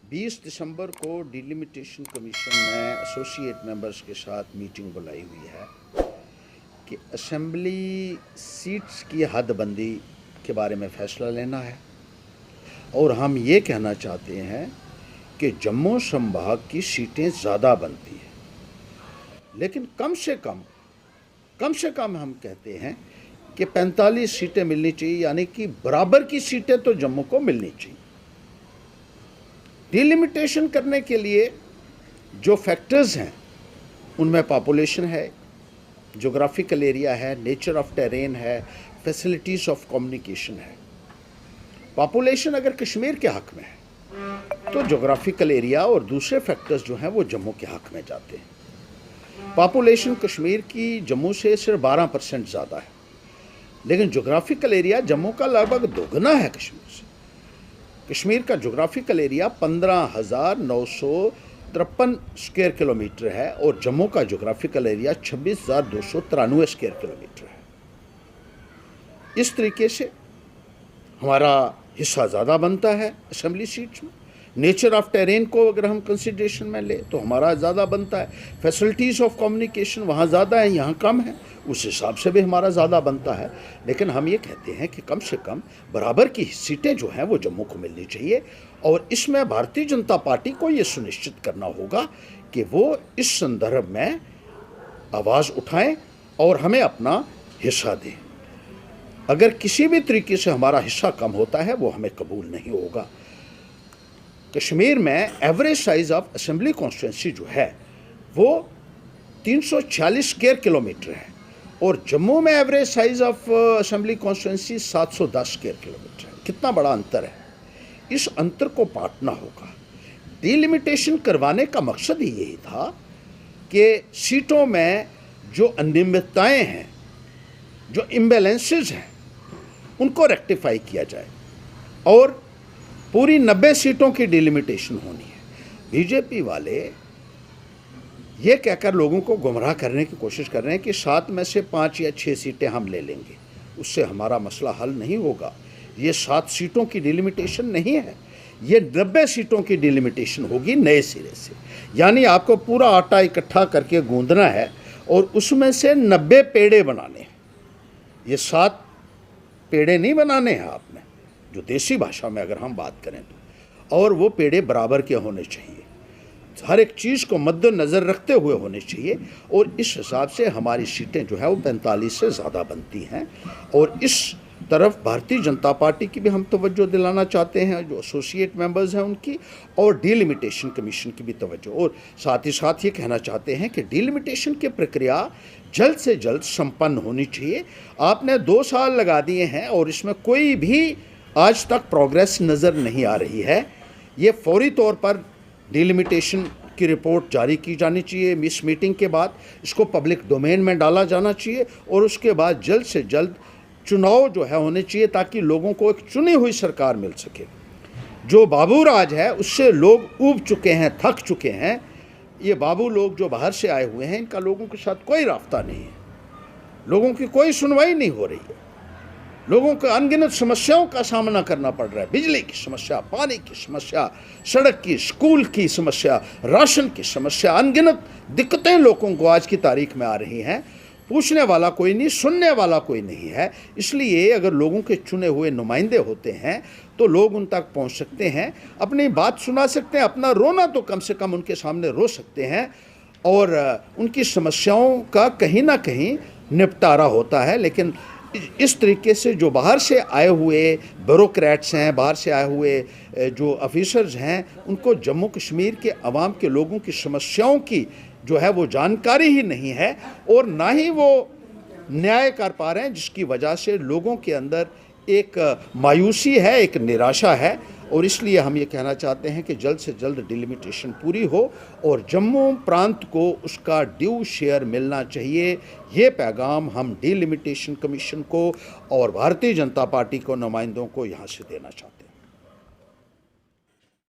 20 दिसंबर को delimitation commission ने associate members के साथ मीटिंग बुलाई हुई है कि असेंबली सीट्स की हदबंदी के बारे में फ़ैसला लेना है और हम ये कहना चाहते हैं कि जम्मू संभाग की सीटें ज़्यादा बनती हैं, लेकिन कम से कम हम कहते हैं कि 45 सीटें मिलनी चाहिए, यानी कि बराबर की सीटें तो जम्मू को मिलनी चाहिए। डिलिमिटेशन करने के लिए जो फैक्टर्स हैं उनमें पॉपुलेशन है, जोग्राफिकल एरिया है, नेचर ऑफ टेरेन है, फैसिलिटीज़ ऑफ कम्युनिकेशन है। पॉपुलेशन अगर कश्मीर के हक़ में है तो जोग्राफिकल एरिया और दूसरे फैक्टर्स जो हैं वो जम्मू के हक़ में जाते हैं। पॉपुलेशन कश्मीर की जम्मू से सिर्फ 12% ज़्यादा है, लेकिन जोग्राफिकल एरिया जम्मू का लगभग दोगुना है कश्मीर से। कश्मीर का जोग्राफिकल एरिया 15,953 स्क्वायर किलोमीटर है और जम्मू का जोग्राफिकल एरिया 26,293 स्क्वायर किलोमीटर है। इस तरीके से हमारा हिस्सा ज़्यादा बनता है असेंबली सीट्स में। नेचर ऑफ टेरेन को अगर हम कंसिडरेशन में ले तो हमारा ज़्यादा बनता है। फैसिलिटीज़ ऑफ कम्युनिकेशन वहाँ ज़्यादा है, यहाँ कम है, उस हिसाब से भी हमारा ज़्यादा बनता है। लेकिन हम ये कहते हैं कि कम से कम बराबर की सीटें जो हैं वो जम्मू को मिलनी चाहिए और इसमें भारतीय जनता पार्टी को ये सुनिश्चित करना होगा कि वो इस संदर्भ में आवाज़ उठाएं और हमें अपना हिस्सा दें। अगर किसी भी तरीके से हमारा हिस्सा कम होता है वो हमें कबूल नहीं होगा। कश्मीर में average size of assembly constituency जो है वो 346 स्क्वायर किलोमीटर है और जम्मू में average size of assembly constituency 710 square kilometre है। कितना बड़ा अंतर है, इस अंतर को पाटना होगा। डिलिमिटेशन करवाने का मकसद ही यही था कि सीटों में जो अनियमितताएँ हैं, जो इम्बैलेंसेस हैं, उनको रेक्टिफाई किया जाए और पूरी 90 सीटों की डिलिमिटेशन होनी है। बीजेपी वाले ये कहकर लोगों को गुमराह करने की कोशिश कर रहे हैं कि 7 में से 5 या 6 सीटें हम ले लेंगे, उससे हमारा मसला हल नहीं होगा। ये 7 सीटों की डिलिमिटेशन नहीं है, ये 90 सीटों की डिलिमिटेशन होगी नए सिरे से। यानी आपको पूरा आटा इकट्ठा करके गूंदना है और उसमें से 90 पेड़े बनाने हैं। ये 7 पेड़े नहीं बनाने हैं आपने, जो देसी भाषा में अगर हम बात करें तो, और वो पेड़े बराबर के होने चाहिए, हर एक चीज़ को मद्देनज़र रखते हुए होने चाहिए और इस हिसाब से हमारी सीटें जो है वो 45 से ज़्यादा बनती हैं। और इस तरफ भारतीय जनता पार्टी की भी हम तवज्जो दिलाना चाहते हैं, जो एसोसिएट मेंबर्स हैं उनकी, और डिलिमिटेशन कमीशन की भी तवज्जो, और साथ ही साथ ये कहना चाहते हैं कि डिलिमिटेशन की प्रक्रिया जल्द से जल्द संपन्न होनी चाहिए। आपने 2 साल लगा दिए हैं और इसमें कोई भी आज तक प्रोग्रेस नज़र नहीं आ रही है। ये फौरी तौर पर डिलिमिटेशन की रिपोर्ट जारी की जानी चाहिए। इस मीटिंग के बाद इसको पब्लिक डोमेन में डाला जाना चाहिए और उसके बाद जल्द से जल्द चुनाव जो है होने चाहिए, ताकि लोगों को एक चुनी हुई सरकार मिल सके। जो बाबू राज है उससे लोग ऊब चुके हैं, थक चुके हैं। ये बाबू लोग जो बाहर से आए हुए हैं, इनका लोगों के साथ कोई रास्ता नहीं है, लोगों की कोई सुनवाई नहीं हो रही है। लोगों को अनगिनत समस्याओं का सामना करना पड़ रहा है। बिजली की समस्या, पानी की समस्या, सड़क की, स्कूल की समस्या, राशन की समस्या, अनगिनत दिक्कतें लोगों को आज की तारीख में आ रही हैं। पूछने वाला कोई नहीं, सुनने वाला कोई नहीं है। इसलिए अगर लोगों के चुने हुए नुमाइंदे होते हैं तो लोग उन तक पहुंच सकते हैं, अपनी बात सुना सकते हैं, अपना रोना तो कम से कम उनके सामने रो सकते हैं और उनकी समस्याओं का कहीं ना कहीं निपटारा होता है। लेकिन इस तरीके से जो बाहर से आए हुए ब्यूरोक्रेट्स हैं, बाहर से आए हुए जो ऑफिसर्स हैं, उनको जम्मू कश्मीर के अवाम के लोगों की समस्याओं की जो है वो जानकारी ही नहीं है और ना ही वो न्याय कर पा रहे हैं, जिसकी वजह से लोगों के अंदर एक मायूसी है, एक निराशा है। और इसलिए हम ये कहना चाहते हैं कि जल्द से जल्द डिलिमिटेशन पूरी हो और जम्मू प्रांत को उसका ड्यू शेयर मिलना चाहिए। ये पैगाम हम डिलिमिटेशन कमीशन को और भारतीय जनता पार्टी को नुमाइंदों को यहाँ से देना चाहते हैं।